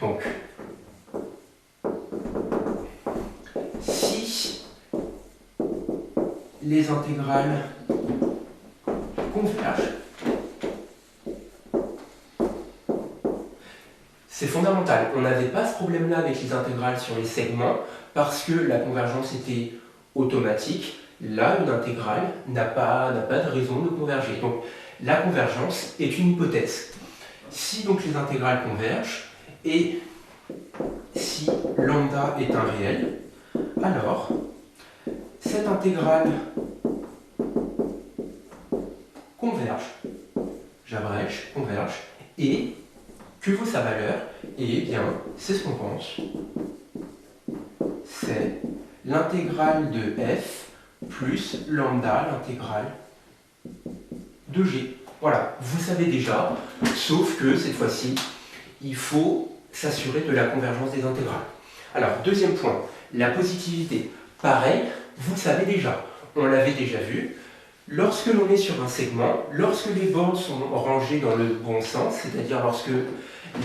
Donc, si les intégrales convergent, c'est fondamental. On n'avait pas ce problème-là avec les intégrales sur les segments parce que la convergence était automatique. Là, une intégrale n'a pas de raison de converger. Donc, la convergence est une hypothèse. Si donc les intégrales convergent et si lambda est un réel, alors cette intégrale converge, j'abrège, converge, et que vaut sa valeur? Eh bien, c'est ce qu'on pense. C'est l'intégrale de f plus lambda, l'intégrale de g. Voilà, vous savez déjà, sauf que cette fois-ci, il faut s'assurer de la convergence des intégrales. Alors, deuxième point, la positivité. Pareil, vous le savez déjà, on l'avait déjà vu. Lorsque l'on est sur un segment, lorsque les bornes sont rangées dans le bon sens, c'est-à-dire lorsque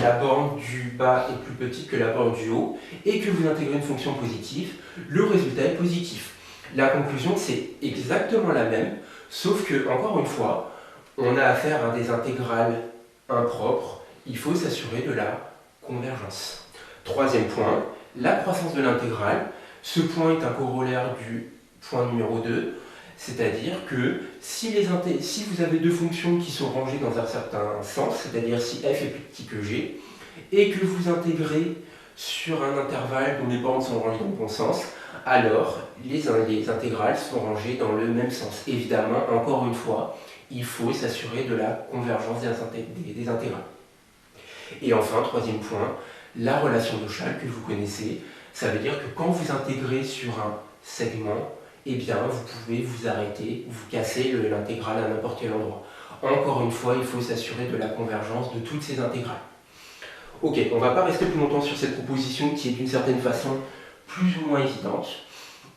la borne du bas est plus petite que la borne du haut, et que vous intégrez une fonction positive, le résultat est positif. La conclusion, c'est exactement la même, sauf que, encore une fois, on a affaire à des intégrales impropres, il faut s'assurer de la convergence. Troisième point, la croissance de l'intégrale. Ce point est un corollaire du point numéro 2, c'est-à-dire que si vous avez deux fonctions qui sont rangées dans un certain sens, c'est-à-dire si f est plus petit que g, et que vous intégrez sur un intervalle dont les bornes sont rangées dans le bon sens, alors les intégrales sont rangées dans le même sens. Évidemment, encore une fois, il faut s'assurer de la convergence des intégrales. Et enfin, troisième point, la relation d'Ochal que vous connaissez, ça veut dire que quand vous intégrez sur un segment, eh bien, vous pouvez vous arrêter, vous casser l'intégrale à n'importe quel endroit. Encore une fois, il faut s'assurer de la convergence de toutes ces intégrales. Ok, on ne va pas rester plus longtemps sur cette proposition qui est d'une certaine façon plus ou moins évidente.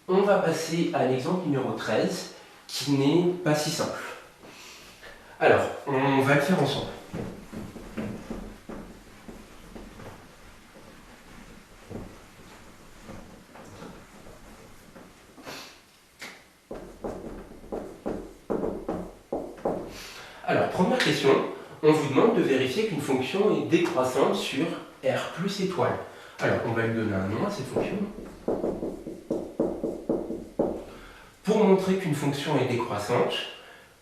On va passer à l'exemple numéro 13, qui n'est pas si simple. Alors, on va le faire ensemble. Alors, première question, on vous demande de vérifier qu'une fonction est décroissante sur R plus étoile. Alors, on va lui donner un nom à cette fonction. Pour montrer qu'une fonction est décroissante,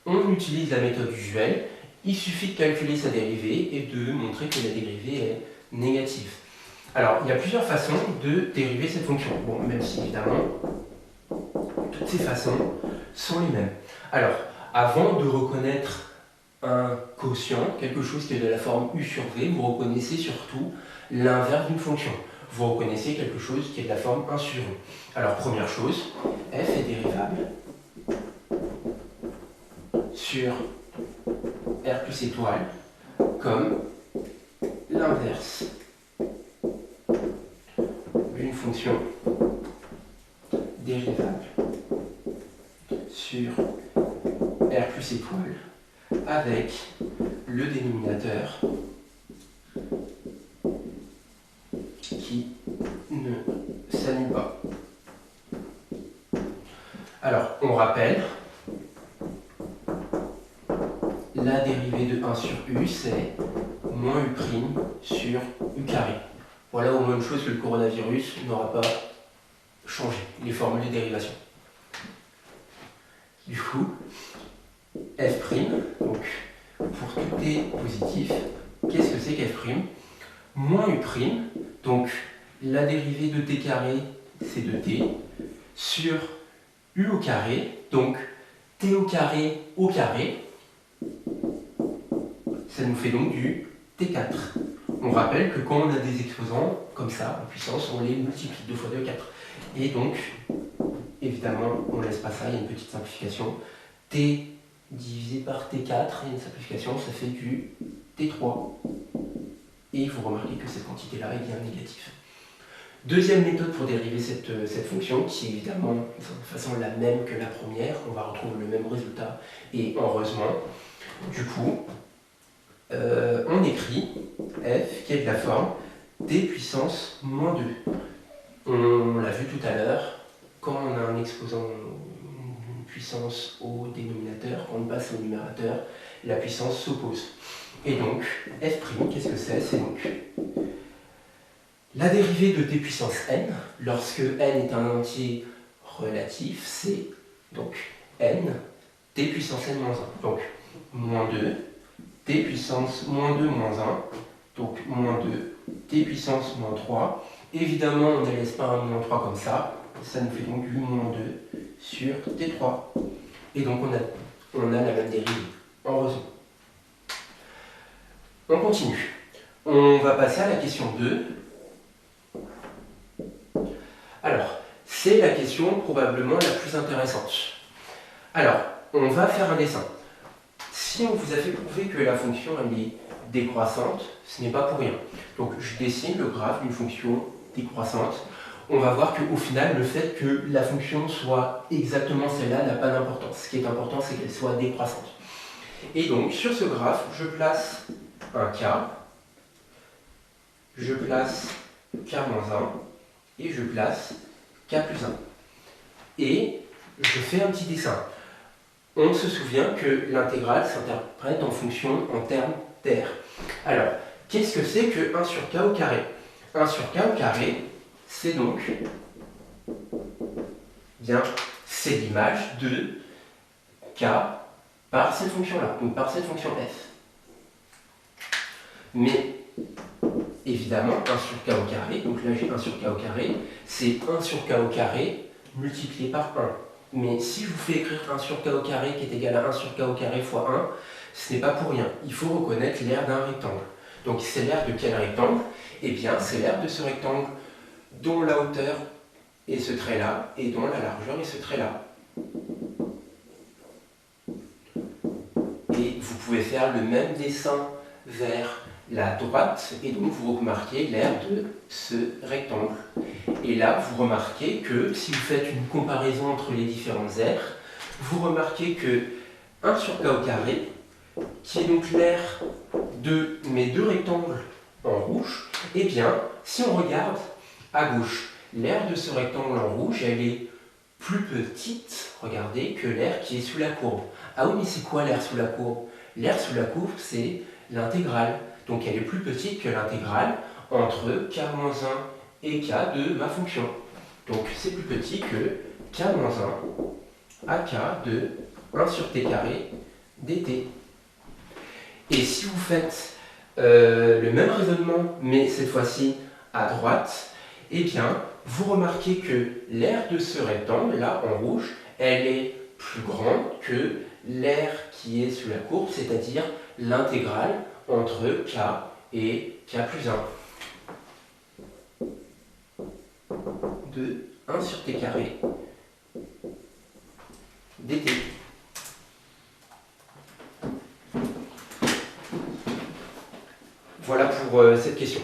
on utilise la méthode usuelle. Il suffit de calculer sa dérivée et de montrer que la dérivée est négative. Alors, il y a plusieurs façons de dériver cette fonction. Bon, même si évidemment, toutes ces façons sont les mêmes. Alors, avant de reconnaître un quotient, quelque chose qui est de la forme u sur v, vous reconnaissez surtout l'inverse d'une fonction. Vous reconnaissez quelque chose qui est de la forme 1 sur u. Alors, première chose, f est dérivable sur R plus étoile comme l'inverse d'une fonction dérivable sur R plus étoile avec le dénominateur qui ne s'annule pas. Alors, on rappelle, la dérivée de 1 sur u, c'est moins u' sur u carré. Voilà au moins une chose que le coronavirus n'aura pas changé, les formules de dérivation. Du coup, f', donc pour tout t positif, qu'est-ce que c'est qu'f'? Moins u', donc la dérivée de t carré, c'est de t, sur u au carré, donc t au carré, ça nous fait donc du t4. On rappelle que quand on a des exposants comme ça, en puissance, on les multiplie 2 fois 2, 4. Et donc, évidemment, on ne laisse pas ça, il y a une petite simplification. T divisé par T4, et une simplification, ça fait du T3. Et vous remarquez que cette quantité-là est bien négative. Deuxième méthode pour dériver cette fonction, qui est évidemment de façon la même que la première, on va retrouver le même résultat, et heureusement, du coup, on écrit f qui est de la forme t puissance moins 2. On l'a vu tout à l'heure, quand on a un exposant une puissance au dénominateur, quand on passe au numérateur, la puissance s'oppose. Et donc, f', qu'est-ce que c'est? C'est donc la dérivée de t puissance n, lorsque n est un entier relatif, c'est donc n, t puissance n moins 1. Donc, moins 2, t puissance moins 2 moins 1, donc moins 2, t puissance moins 3. Évidemment, on ne laisse pas un moins 3 comme ça, ça nous fait donc 8 moins 2 sur t3. Et donc, on a la même dérivée, heureusement. On continue. On va passer à la question 2. Alors, c'est la question probablement la plus intéressante. Alors, on va faire un dessin. Si on vous a fait prouver que la fonction elle est décroissante, ce n'est pas pour rien. Donc, je dessine le graphe d'une fonction décroissante. On va voir qu'au final, le fait que la fonction soit exactement celle-là n'a pas d'importance. Ce qui est important, c'est qu'elle soit décroissante. Et donc, sur ce graphe, je place un k, je place k-1, et je place k plus 1. Et je fais un petit dessin. On se souvient que l'intégrale s'interprète en termes d'air. Alors, qu'est-ce que c'est que 1 sur k au carré? 1 sur k au carré, c'est donc, bien, c'est l'image de k par cette fonction-là, donc par cette fonction f. Mais, évidemment, 1 sur k au carré, donc là j'ai 1 sur k au carré, c'est 1 sur k au carré multiplié par 1. Mais si je vous fais écrire 1 sur k au carré qui est égal à 1 sur k au carré fois 1, ce n'est pas pour rien. Il faut reconnaître l'aire d'un rectangle. Donc c'est l'aire de quel rectangle? Eh bien, c'est l'aire de ce rectangle dont la hauteur est ce trait-là et dont la largeur est ce trait-là. Et vous pouvez faire le même dessin vers la droite, et donc vous remarquez l'aire de ce rectangle. Et là, vous remarquez que si vous faites une comparaison entre les différentes aires, vous remarquez que 1 sur k au carré, qui est donc l'aire de mes deux rectangles en rouge, eh bien, si on regarde à gauche, l'aire de ce rectangle en rouge, elle est plus petite, regardez, que l'aire qui est sous la courbe. Ah oui, mais c'est quoi l'aire sous la courbe? L'aire sous la courbe, c'est l'intégrale. Donc elle est plus petite que l'intégrale entre k-1 et k de ma fonction. Donc c'est plus petit que k-1 à k de 1 sur t carré dt. Et si vous faites le même raisonnement, mais cette fois-ci à droite, eh bien, vous remarquez que l'aire de ce rectangle, là, en rouge, elle est plus grande que l'aire qui est sous la courbe, c'est-à-dire l'intégrale entre k et k plus 1 de 1 sur t carré dt. Voilà pour cette question.